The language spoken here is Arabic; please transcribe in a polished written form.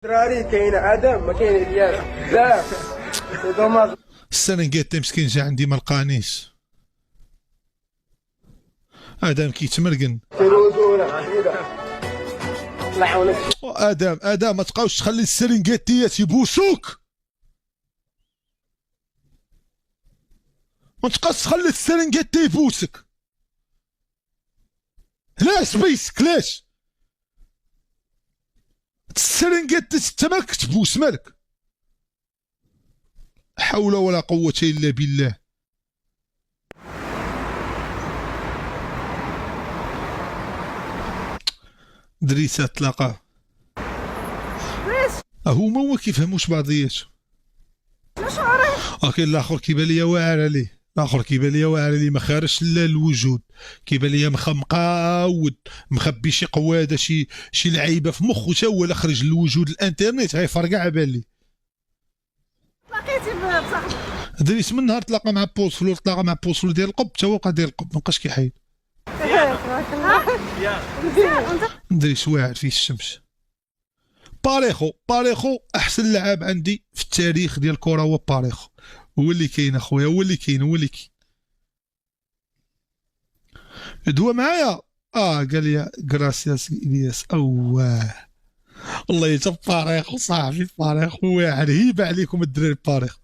دراري كاين ادم ما كاين الياس بزاف سي دوماج. السرنقيتي مسكين جا عندي ما لقانيش. ادم كيتمرقن. سيروا زوره حميده الله يعاونك. ادم ما تبقاوش تخلي السرنقيتيات يبوسوك. ما تبقاش تخلي السرنقيتي يبوسك. علاش بيسك علاش؟ السرنقيتي انت مالك تبوس مالك؟ حول ولا قوة الا بالله. دريسة تلاقاه هما ما كيفهموش بعضياتهم. كاين الاخر كيبان ليا واعر عليه، الاخر كيبان ليا واعر عليه ما خارجش لا الوجود، كيبان ليا مقاود مخبي شي قواده شي لعيبه في مخو تا هو خرج للوجود الانترنت غيفرقع بالي. تلاقيتي بصاحبك دريس من نهار تلاقى مع بوصفلو، تلاقى مع بوصفلو ديال القب تا هو بقى ديال القب مابقاش كيحيد. تبارك الله. دريس واعر فيه الشمس. باريخو احسن لاعب عندي في التاريخ ديال الكره هو باريخو، هو اللي كاين اخويا، هو اللي كاين. دوا معايا قال لي غراسياس الياس. الله يجب باريخو صاحبي، باريخو واعر هيبه عليكم الدراري باريخو.